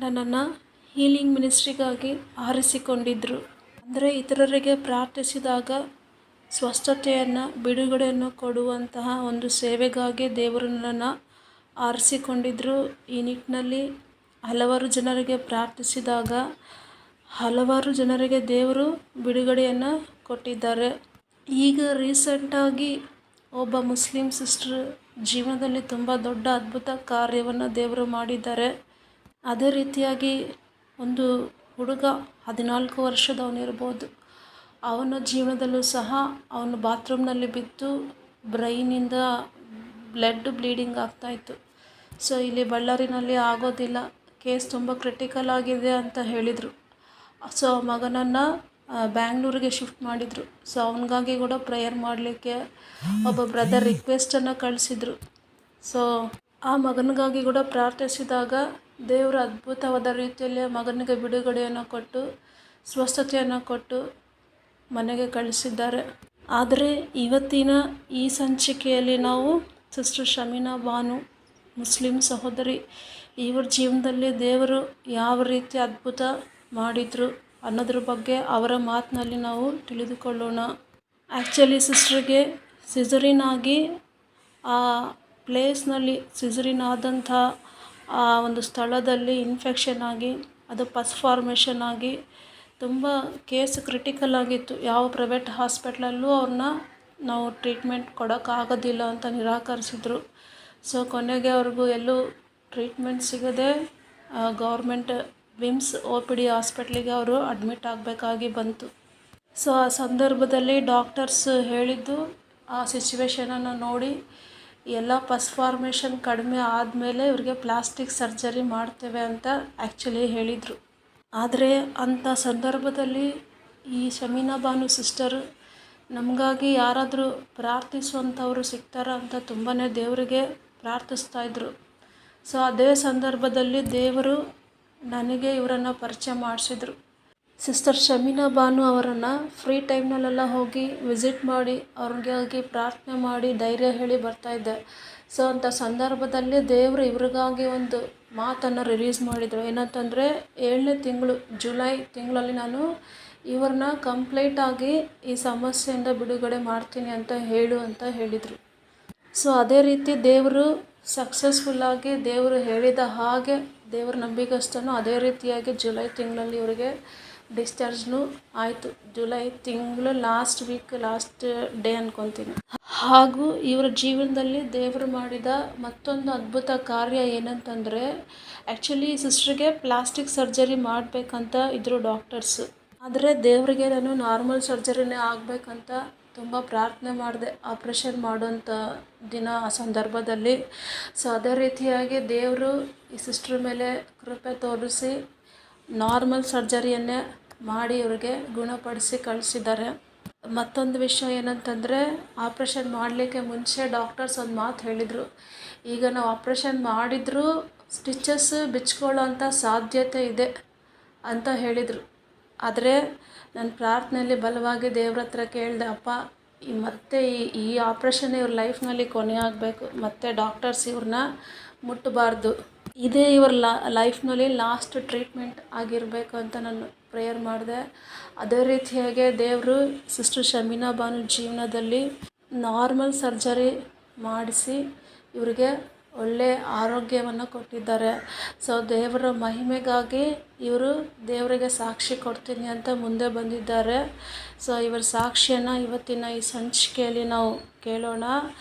ನನ್ನನ್ನು ಹೀಲಿಂಗ್ ಮಿನಿಸ್ಟ್ರಿಗಾಗಿ ಆರಿಸಿಕೊಂಡಿದ್ದರು. ಅಂದರೆ ಇತರರಿಗೆ ಪ್ರಾರ್ಥಿಸಿದಾಗ ಸ್ವಸ್ಥತೆಯನ್ನು, ಬಿಡುಗಡೆಯನ್ನು ಕೊಡುವಂತಹ ಒಂದು ಸೇವೆಗಾಗಿ ದೇವರು ನನ್ನನ್ನು ಆರಿಸಿಕೊಂಡಿದ್ದರು. ಈ ನಿಟ್ಟಿನಲ್ಲಿ ಹಲವಾರು ಜನರಿಗೆ ಪ್ರಾರ್ಥಿಸಿದಾಗ ಹಲವಾರು ಜನರಿಗೆ ದೇವರು ಬಿಡುಗಡೆಯನ್ನು ಕೊಟ್ಟಿದ್ದಾರೆ. ಈಗ ರೀಸೆಂಟಾಗಿ ಒಬ್ಬ ಮುಸ್ಲಿಂ ಸಿಸ್ಟರ್ ಜೀವನದಲ್ಲಿ ತುಂಬ ದೊಡ್ಡ ಅದ್ಭುತ ಕಾರ್ಯವನ್ನು ದೇವರು ಮಾಡಿದ್ದಾರೆ. ಅದೇ ರೀತಿಯಾಗಿ ಒಂದು ಹುಡುಗ 14 ವರ್ಷದವನಿರ್ಬೋದು, ಅವನ ಜೀವನದಲ್ಲೂ ಸಹ ಅವನು ಬಾತ್ರೂಮ್ನಲ್ಲಿ ಬಿದ್ದು ಬ್ರೈನಿಂದ ಬ್ಲೀಡಿಂಗ್ ಆಗ್ತಾಯಿತ್ತು. ಸೊ ಇಲ್ಲಿ ಬಳ್ಳಾರಿನಲ್ಲಿ ಆಗೋದಿಲ್ಲ, ಕೇಸ್ ತುಂಬ ಕ್ರಿಟಿಕಲ್ ಆಗಿದೆ ಅಂತ ಹೇಳಿದರು. ಸೊ ಮಗನನ್ನು ಬ್ಯಾಂಗ್ಳೂರಿಗೆ ಶಿಫ್ಟ್ ಮಾಡಿದರು. ಸೊ ಅವನಿಗಾಗಿ ಕೂಡ ಪ್ರೇಯರ್ ಮಾಡಲಿಕ್ಕೆ ಒಬ್ಬ ಬ್ರದರ್ ರಿಕ್ವೆಸ್ಟನ್ನು ಕಳಿಸಿದರು. ಸೊ ಆ ಮಗನಿಗಾಗಿ ಕೂಡ ಪ್ರಾರ್ಥಿಸಿದಾಗ ದೇವರು ಅದ್ಭುತವಾದ ರೀತಿಯಲ್ಲಿ ಮಗನಿಗೆ ಬಿಡುಗಡೆಯನ್ನು ಕೊಟ್ಟು ಸ್ವಸ್ಥತೆಯನ್ನು ಕೊಟ್ಟು ಮನೆಗೆ ಕಳಿಸಿದ್ದಾರೆ. ಆದರೆ ಇವತ್ತಿನ ಈ ಸಂಚಿಕೆಯಲ್ಲಿ ನಾವು ಸಿಸ್ಟರ್ ಶಮೀನಾ ಬಾನು, ಮುಸ್ಲಿಂ ಸಹೋದರಿ, ಇವರ ಜೀವನದಲ್ಲಿ ದೇವರು ಯಾವ ರೀತಿ ಅದ್ಭುತ ಮಾಡಿದರು ಅನ್ನೋದ್ರ ಬಗ್ಗೆ ಅವರ ಮಾತಿನಲ್ಲಿ ನಾವು ತಿಳಿದುಕೊಳ್ಳೋಣ. ಆ್ಯಕ್ಚುಲಿ ಸಿಸ್ಟರ್ಗೆ ಸಿಸರಿನ್ ಆಗಿ ಆ ಪ್ಲೇಸ್ನಲ್ಲಿ ಸಿಸರಿನ್ ಆದಂಥ ಆ ಒಂದು ಸ್ಥಳದಲ್ಲಿ ಇನ್ಫೆಕ್ಷನ್ ಆಗಿ ಅದು ಪಸ್ ಫಾರ್ಮೇಷನ್ ಆಗಿ ತುಂಬ ಕೇಸ್ ಕ್ರಿಟಿಕಲ್ ಆಗಿತ್ತು. ಯಾವ ಪ್ರೈವೇಟ್ ಹಾಸ್ಪಿಟ್ಲಲ್ಲೂ ಅವ್ರನ್ನ ನಾವು ಟ್ರೀಟ್ಮೆಂಟ್ ಕೊಡೋಕ್ಕಾಗೋದಿಲ್ಲ ಅಂತ ನಿರಾಕರಿಸಿದ್ರು. ಸೊ ಕೊನೆಗೆ ಅವ್ರಿಗೂ ಎಲ್ಲೂ ಟ್ರೀಟ್ಮೆಂಟ್ ಸಿಗದೆ ಗೌರ್ಮೆಂಟ್ ವಿಮ್ಸ್ OPD ಹಾಸ್ಪಿಟ್ಲಿಗೆ ಅವರು ಅಡ್ಮಿಟ್ ಆಗಬೇಕಾಗಿ ಬಂತು. ಸೊ ಆ ಸಂದರ್ಭದಲ್ಲಿ ಡಾಕ್ಟರ್ಸ್ ಹೇಳಿದ್ದು, ಆ ಸಿಚುವೇಶನನ್ನು ನೋಡಿ ಎಲ್ಲ ಪಸ್ ಫಾರ್ಮೇಷನ್ ಕಡಿಮೆ ಆದಮೇಲೆ ಇವ್ರಿಗೆ ಪ್ಲಾಸ್ಟಿಕ್ ಸರ್ಜರಿ ಮಾಡ್ತೇವೆ ಅಂತ ಆ್ಯಕ್ಚುಲಿ ಹೇಳಿದರು. ಆದರೆ ಅಂಥ ಸಂದರ್ಭದಲ್ಲಿ ಈ ಶಮೀನಾ ಬಾನು ಸಿಸ್ಟರ್ ನಮಗಾಗಿ ಯಾರಾದರೂ ಪ್ರಾರ್ಥಿಸುವಂಥವ್ರು ಸಿಗ್ತಾರ ಅಂತ ತುಂಬಾ ದೇವರಿಗೆ ಪ್ರಾರ್ಥಿಸ್ತಾಯಿದ್ರು. ಸೊ ಅದೇ ಸಂದರ್ಭದಲ್ಲಿ ದೇವರು ನನಗೆ ಇವರನ್ನು ಪರಿಚಯ ಮಾಡಿಸಿದ್ರು. ಸಿಸ್ಟರ್ ಶಮೀನಾ ಬಾನು ಅವರನ್ನು ಫ್ರೀ ಟೈಮ್ನಲ್ಲೆಲ್ಲ ಹೋಗಿ ವಿಸಿಟ್ ಮಾಡಿ ಅವ್ರಿಗಾಗಿ ಪ್ರಾರ್ಥನೆ ಮಾಡಿ ಧೈರ್ಯ ಹೇಳಿ ಬರ್ತಾಯಿದ್ದೆ. ಸೊ ಅಂಥ ಸಂದರ್ಭದಲ್ಲಿ ದೇವರು ಇವ್ರಿಗಾಗಿ ಒಂದು ಮಾತನ್ನು ರಿಲೀಸ್ ಮಾಡಿದರು. ಏನಂತಂದರೆ 7ನೇ ತಿಂಗಳು ಜುಲೈ ತಿಂಗಳಲ್ಲಿ ನಾನು ಇವ್ರನ್ನ ಕಂಪ್ಲೀಟಾಗಿ ಈ ಸಮಸ್ಯೆಯಿಂದ ಬಿಡುಗಡೆ ಮಾಡ್ತೀನಿ ಅಂತ ಹೇಳಿದರು. ಸೊ ಅದೇ ರೀತಿ ದೇವರು ಸಕ್ಸಸ್ಫುಲ್ಲಾಗಿ ದೇವರು ಹೇಳಿದ ಹಾಗೆ ದೇವ್ರ ನಂಬಿಕಸ್ತನು ಅದೇ ರೀತಿಯಾಗಿ ಜುಲೈ ತಿಂಗಳಲ್ಲಿ ಇವರಿಗೆ ಡಿಸ್ಚಾರ್ಜ್ನೂ ಆಯಿತು. ಜುಲೈ ತಿಂಗಳು ಲಾಸ್ಟ್ ಡೇ ಅನ್ಕೊತೀನಿ. ಹಾಗೂ ಇವರ ಜೀವನದಲ್ಲಿ ದೇವರು ಮಾಡಿದ ಮತ್ತೊಂದು ಅದ್ಭುತ ಕಾರ್ಯ ಏನಂತಂದರೆ, ಆ್ಯಕ್ಚುಲಿ ಸಿಸ್ಟರ್ಗೆ ಪ್ಲಾಸ್ಟಿಕ್ ಸರ್ಜರಿ ಮಾಡಬೇಕಂತ ಇದ್ದರು ಡಾಕ್ಟರ್ಸ್. ಆದರೆ ದೇವರಿಗೆ ನಾನು ನಾರ್ಮಲ್ ಸರ್ಜರಿನೇ ಆಗಬೇಕಂತ ತುಂಬ ಪ್ರಾರ್ಥನೆ ಮಾಡಿದೆ ಆಪ್ರೇಷನ್ ಮಾಡೋಂಥ ದಿನ, ಆ ಸಂದರ್ಭದಲ್ಲಿ. ಸೊ ಅದೇ ರೀತಿಯಾಗಿ ದೇವರು ಈ ಸಿಸ್ಟರ್ ಮೇಲೆ ಕೃಪೆ ತೋರಿಸಿ ನಾರ್ಮಲ್ ಸರ್ಜರಿಯನ್ನೇ ಮಾಡಿ ಇವ್ರಿಗೆ ಗುಣಪಡಿಸಿ ಕಳಿಸಿದ್ದಾರೆ. ಮತ್ತೊಂದು ವಿಷಯ ಏನಂತಂದರೆ, ಆಪ್ರೇಷನ್ ಮಾಡಲಿಕ್ಕೆ ಮುಂಚೆ ಡಾಕ್ಟರ್ಸ್ ಒಂದು ಮಾತು ಹೇಳಿದರು, ಈಗ ನಾವು ಆಪ್ರೇಷನ್ ಮಾಡಿದರೂ ಸ್ಟಿಚಸ್ ಬಿಚ್ಕೊಳ್ಳೋ ಅಂಥ ಸಾಧ್ಯತೆ ಇದೆ ಅಂತ ಹೇಳಿದರು. ಆದರೆ ನನ್ನ ಪ್ರಾರ್ಥನೆಯಲ್ಲಿ ಬಲವಾಗಿ ದೇವ್ರ ಹತ್ರ ಕೇಳಿದೆ, ಅಪ್ಪ ಮತ್ತೆ ಈ ಆಪ್ರೇಷನ್ ಇವ್ರ ಲೈಫ್ನಲ್ಲಿ ಕೊನೆ ಆಗಬೇಕು, ಮತ್ತು ಡಾಕ್ಟರ್ಸ್ ಇವ್ರನ್ನ ಮುಟ್ಟಬಾರ್ದು, ಇದೇ ಇವ್ರ ಲೈಫ್ನಲ್ಲಿ ಲಾಸ್ಟ್ ಟ್ರೀಟ್ಮೆಂಟ್ ಆಗಿರಬೇಕು ಅಂತ ನಾನು ಪ್ರೇಯರ್ ಮಾಡಿದೆ. ಅದೇ ರೀತಿಯಾಗಿ ದೇವರು ಸಿಸ್ಟರ್ ಶಮೀನಾ ಬಾನು ಜೀವನದಲ್ಲಿ ನಾರ್ಮಲ್ ಸರ್ಜರಿ ಮಾಡಿಸಿ ಇವರಿಗೆ ಒಳ್ಳೆಯ ಆರೋಗ್ಯವನ್ನು ಕೊಟ್ಟಿದ್ದಾರೆ. ಸೊ ದೇವರ ಮಹಿಮೆಗಾಗಿ ಇವರು ದೇವರಿಗೆ ಸಾಕ್ಷಿ ಕೊಡ್ತೀನಿ ಅಂತ ಮುಂದೆ ಬಂದಿದ್ದಾರೆ. ಸೊ ಇವರ ಸಾಕ್ಷಿಯನ್ನು ಇವತ್ತಿನ ಈ ಸಂಚಿಕೆಯಲ್ಲಿ ನಾವು ಕೇಳೋಣ.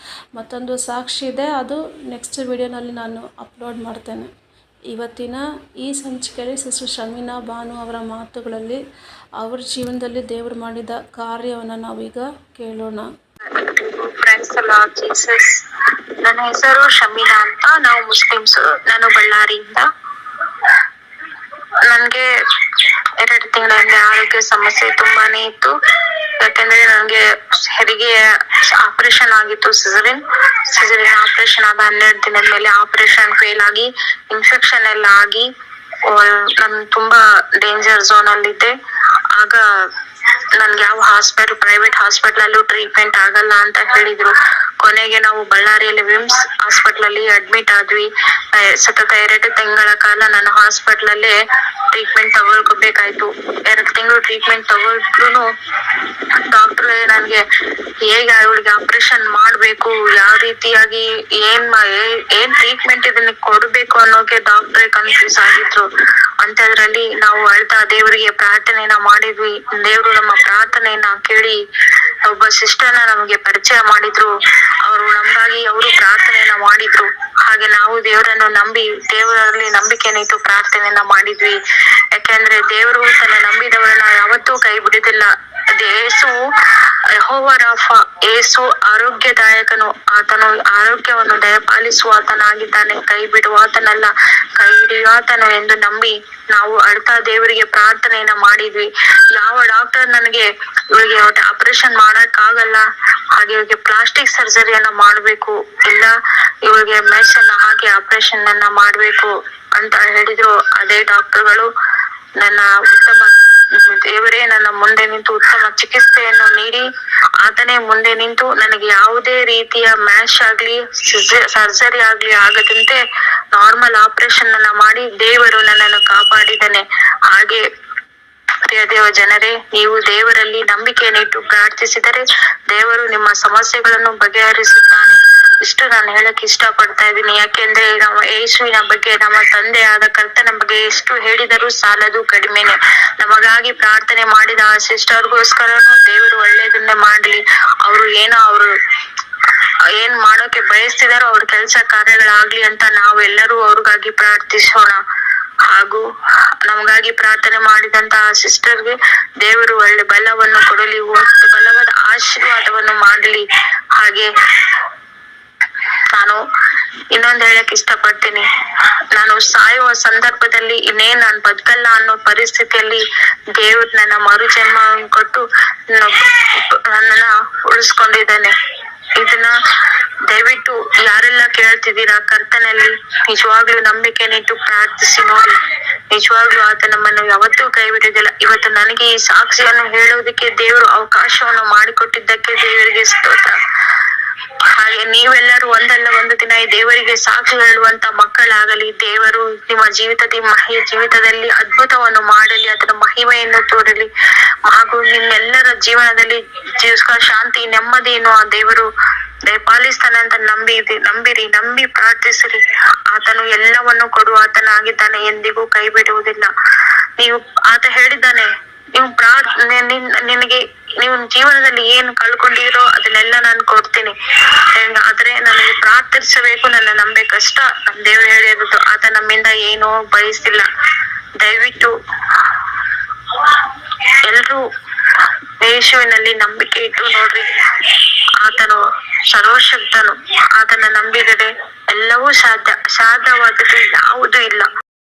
ಮತ್ತೊಂದು ಸಾಕ್ಷಿ ಇದೆ, ಅದು ನೆಕ್ಸ್ಟ್ ವಿಡಿಯೋನಲ್ಲಿ ನಾನು ಅಪ್ಲೋಡ್ ಮಾಡ್ತೇನೆ. ಇವತ್ತಿನ ಈ ಸಂಚಿಕೆಯಲ್ಲಿ ಸಿಸ್ಟರ್ ಶಮೀನಾ ಬಾನು ಅವರ ಮಾತುಗಳಲ್ಲಿ ಅವ್ರ ಜೀವನದಲ್ಲಿ ದೇವರು ಮಾಡಿದ ಕಾರ್ಯವನ್ನು ನಾವೀಗ ಕೇಳೋಣ. ನನ್ನ ಹೆಸರು ಶಮೀನಾ ಅಂತ, ನಾವು ಮುಸ್ಲಿಮ್ಸ್. ನಾನು ಬಳ್ಳಾರಿಯಿಂದ. ನನಗೆ 2 ತಿಂಗಳಿಂದ ಆರೋಗ್ಯ ಸಮಸ್ಯೆ ತುಂಬಾನೇ ಇತ್ತು. ಯಾಕಂದ್ರೆ ನನಗೆ ಹೆರಿಗೆ ಆಪರೇಷನ್ ಆಗಿತ್ತು. ಸಿಸರಿನ್ ಆಪರೇಷನ್ ಆದ 12 ದಿನದ ಮೇಲೆ ಆಪರೇಷನ್ ಫೇಲ್ ಆಗಿ ಇನ್ಫೆಕ್ಷನ್ ಎಲ್ಲ ಆಗಿ ನಾನು ತುಂಬಾ ಡೇಂಜರ್ ಝೋನ್ ಅಲ್ಲಿದ್ದೆ. ಆಗ ನನ್ಗೆ ಯಾವ ಪ್ರೈವೇಟ್ ಹಾಸ್ಪಿಟಲ್ ಅಲ್ಲೂ ಟ್ರೀಟ್ಮೆಂಟ್ ಆಗಲ್ಲ ಅಂತ ಹೇಳಿದ್ರು. ಕೊನೆಗೆ ನಾವು ಬಳ್ಳಾರಿಯಲ್ಲಿ ವಿಮ್ಸ್ ಹಾಸ್ಪಿಟಲ್ ಅಲ್ಲಿ ಅಡ್ಮಿಟ್ ಆದ್ವಿ. ಸತತ 2 ತಿಂಗಳ ಕಾಲ ನಾನು ಹಾಸ್ಪಿಟಲ್ ಅಲ್ಲೇ ಟ್ರೀಟ್ಮೆಂಟ್ ತಗೊಳ್ಬೇಕಾಯ್ತು. 2 ತಿಂಗಳು ಟ್ರೀಟ್ಮೆಂಟ್ ತಗೊಂಡ್ರು ಡಾಕ್ಟರ್ ನನ್ಗೆ ಹೇಗೆ ಅವಳಿಗೆ ಆಪರೇಷನ್ ಮಾಡ್ಬೇಕು, ಯಾವ ರೀತಿಯಾಗಿ ಏನ್ ಟ್ರೀಟ್ಮೆಂಟ್ ಇದನ್ನ ಕೊಡ್ಬೇಕು ಅನ್ನೋಕೆ ಡಾಕ್ಟ್ರೇ ಕನ್ಫ್ಯೂಸ್ ಆಗಿದ್ರು. ಅಂತದ್ರಲ್ಲಿ ನಾವು ಅಳ್ತಾ ದೇವರಿಗೆ ಪ್ರಾರ್ಥನೆಯನ್ನ ಮಾಡಿದ್ವಿ. ದೇವರು ನಮ್ಮ ಪ್ರಾರ್ಥನೆಯನ್ನ ಕೇಳಿ ಒಬ್ಬ ಸಿಸ್ಟರ್ನ ನಮಗೆ ಪರಿಚಯ ಮಾಡಿದ್ರು. ಅವರು ಪ್ರಾರ್ಥನೆಯನ್ನ ಮಾಡಿದ್ರು. ಹಾಗೆ ನಾವು ದೇವರನ್ನು ನಂಬಿ ದೇವರಲ್ಲಿ ನಂಬಿಕೆಯನ್ನು ಇಟ್ಟು ಪ್ರಾರ್ಥನೆಯನ್ನ ಮಾಡಿದ್ವಿ. ಯಾಕೆಂದ್ರೆ ದೇವರು ತನ್ನ ನಂಬಿದವರನ್ನ ಯಾವತ್ತೂ ಕೈ ಬಿಡುವುದಿಲ್ಲ. ಯೇಸು ಯೆಹೋವ ರಾಫ, ಯೇಸು ಆರೋಗ್ಯದಾಯಕನು. ಆತನು ಆರೋಗ್ಯವನ್ನು ದಯಪಾಲಿಸುವಾತನಾಗಿದ್ದಾನೆ, ಕೈ ಬಿಡುವಾತನಲ್ಲ, ಕೈ ಹಿಡಿಯುವಾತನು ಎಂದು ನಂಬಿ ನಾವು ಅಳ್ತಾ ದೇವರಿಗೆ ಪ್ರಾರ್ಥನೆಯನ್ನ ಮಾಡಿದ್ವಿ. ಯಾವ ಡಾಕ್ಟರ್ ನನಗೆ ಇವಳಿಗೆ ಆಪರೇಷನ್ ಮಾಡಕ್ ಆಗಲ್ಲ, ಹಾಗೆ ಇವಳಿಗೆ ಪ್ಲಾಸ್ಟಿಕ್ ಸರ್ಜರಿಯನ್ನ ಮಾಡ್ಬೇಕು, ಇಲ್ಲ ಇವಳಿಗೆ ಮೆಶ್ ಅನ್ನ ಹಾಕಿ ಆಪರೇಷನ್ ಅನ್ನ ಮಾಡ್ಬೇಕು ಅಂತ ಹೇಳಿದ್ರು. ಅದೇ ಡಾಕ್ಟರ್ಗಳು ನನ್ನ ದೇವರೇ ನನ್ನ ಮುಂದೆ ನಿಂತು ಉತ್ತಮ ಚಿಕಿತ್ಸೆಯನ್ನು ನೀಡಿ, ಆತನೇ ಮುಂದೆ ನಿಂತು ನನಗೆ ಯಾವುದೇ ರೀತಿಯ ಮ್ಯಾಶ್ ಆಗ್ಲಿ ಸರ್ಜರಿ ಆಗ್ಲಿ ಆಗದಂತೆ ನಾರ್ಮಲ್ ಆಪರೇಷನ್ ಅನ್ನ ಮಾಡಿ ದೇವರು ನನ್ನನ್ನು ಕಾಪಾಡಿದ್ದಾನೆ. ಹಾಗೆ ಪ್ರಿಯ ದೇವ ಜನರೇ, ನೀವು ದೇವರಲ್ಲಿ ನಂಬಿಕೆಯನ್ನಿಟ್ಟು ಪ್ರಾರ್ಥಿಸಿದರೆ ದೇವರು ನಿಮ್ಮ ಸಮಸ್ಯೆಗಳನ್ನು ಬಗೆಹರಿಸುತ್ತಾನೆ. ಇಷ್ಟು ನಾನು ಹೇಳಕ್ ಇಷ್ಟ ಪಡ್ತಾ ಇದ್ದೀನಿ. ಯಾಕೆಂದ್ರೆ ನಮ್ಮ ಯೇಸುವಿನ ಬಗ್ಗೆ, ನಮ್ಮ ತಂದೆಯಾದ ಕರ್ತನ ಬಗ್ಗೆ ಎಷ್ಟು ಹೇಳಿದರೂ ಸಾಲದು, ಕಡಿಮೆನೆ. ನಮಗಾಗಿ ಪ್ರಾರ್ಥನೆ ಮಾಡಿದ ಆ ಸಿಸ್ಟರ್ಗೋಸ್ಕರನು ದೇವರು ಒಳ್ಳೇದನ್ನೇ ಮಾಡ್ಲಿ. ಅವರು ಏನ್ ಮಾಡೋಕೆ ಬಯಸ್ತಿದಾರೋ ಅವ್ರ ಕೆಲಸ ಕಾರ್ಯಗಳಾಗ್ಲಿ ಅಂತ ನಾವೆಲ್ಲರೂ ಅವ್ರಿಗಾಗಿ ಪ್ರಾರ್ಥಿಸೋಣ. ಹಾಗೂ ನಮಗಾಗಿ ಪ್ರಾರ್ಥನೆ ಮಾಡಿದಂತಹ ಸಿಸ್ಟರ್ಗೆ ದೇವರು ಒಳ್ಳೆ ಬಲವನ್ನು ಕೊಡಲಿ, ಬಲವಾದ ಆಶೀರ್ವಾದವನ್ನು ಮಾಡಲಿ. ಹಾಗೆ ನಾನು ಇನ್ನೊಂದು ಹೇಳಕ್ ಇಷ್ಟಪಡ್ತೀನಿ. ನಾನು ಸಾಯುವ ಸಂದರ್ಭದಲ್ಲಿ ಇನ್ನೇನ್ ನಾನು ಬದುಕಲ್ಲ ಅನ್ನೋ ಪರಿಸ್ಥಿತಿಯಲ್ಲಿ ದೇವ್ರು ನನ್ನ ಮರು ಜನ್ಮ ಕೊಟ್ಟು ನನ್ನನ್ನ ಉಳಿಸ್ಕೊಂಡಿದ್ದಾನೆ. ಇದನ್ನ ದಯವಿಟ್ಟು ಯಾರೆಲ್ಲ ಕೇಳ್ತಿದ್ದೀರಾ, ಕರ್ತನಲ್ಲಿ ನಿಜವಾಗ್ಲೂ ನಂಬಿಕೆನಿಟ್ಟು ಪ್ರಾರ್ಥಿಸಿ ನೋಡಿ. ನಿಜವಾಗ್ಲೂ ಆತ ನಮ್ಮನ್ನು ಯಾವತ್ತೂ ಕೈ ಬಿಡುವುದಿಲ್ಲ. ಇವತ್ತು ನನಗೆ ಈ ಸಾಕ್ಷಿಯನ್ನು ಹೇಳೋದಕ್ಕೆ ದೇವರು ಅವಕಾಶವನ್ನು ಮಾಡಿಕೊಟ್ಟಿದ್ದಕ್ಕೆ ದೇವರಿಗೆ ಸ್ತೋತ್ರ. ಹಾಗೆ ನೀವೆಲ್ಲರೂ ಒಂದಲ್ಲ ಒಂದು ದಿನ ಈ ದೇವರಿಗೆ ಸಾಕ್ಷಿ ಹೇಳುವಂತ ಮಕ್ಕಳಾಗಲಿ. ದೇವರು ನಿಮ್ಮ ಜೀವಿತದಲ್ಲಿ ಅದ್ಭುತವನ್ನು ಮಾಡಲಿ, ಅದರ ಮಹಿಮೆಯನ್ನು ತೋರಲಿ. ಹಾಗೂ ನಿಮ್ಮೆಲ್ಲರ ಜೀವನದಲ್ಲಿ ಶಾಂತಿ, ನೆಮ್ಮದಿಯನ್ನು ಆ ದೇವರು ದಯಪಾಲಿಸ್ತಾನೆ ಅಂತ ನಂಬಿ ಪ್ರಾರ್ಥಿಸಿರಿ. ಆತನು ಎಲ್ಲವನ್ನು ಕೊಡುವ ಆತನಾಗಿದ್ದಾನೆ, ಎಂದಿಗೂ ಕೈ ಬಿಡುವುದಿಲ್ಲ. ಆತ ಹೇಳಿದ್ದಾನೆ, ನೀವು ಜೀವನದಲ್ಲಿ ಏನು ಕಳ್ಕೊಂಡಿರೋ ಅದನ್ನೆಲ್ಲ ನಾನು ಕೊಡ್ತೀನಿ, ಆದ್ರೆ ನನಗೆ ಪ್ರಾರ್ಥಿಸಬೇಕು, ನನ್ನ ನಂಬೇಕಷ್ಟ. ನಮ್ ದೇವ್ರು ಹೇಳಿರೋದು, ಆತ ನಮ್ಮಿಂದ ಏನೋ ಬಯಸಿಲ್ಲ. ದಯವಿಟ್ಟು ಎಲ್ರೂ ಯೇಸುವಿನಲ್ಲಿ ನಂಬಿಕೆ ಇಟ್ಟು ನೋಡ್ರಿ. ಆತನು ಸರ್ವಶಕ್ತನು. ಆತನ ನಂಬಿದರೆ ಎಲ್ಲವೂ ಸಾಧ್ಯವಾದದ್ದು ಯಾವುದೂ ಇಲ್ಲ.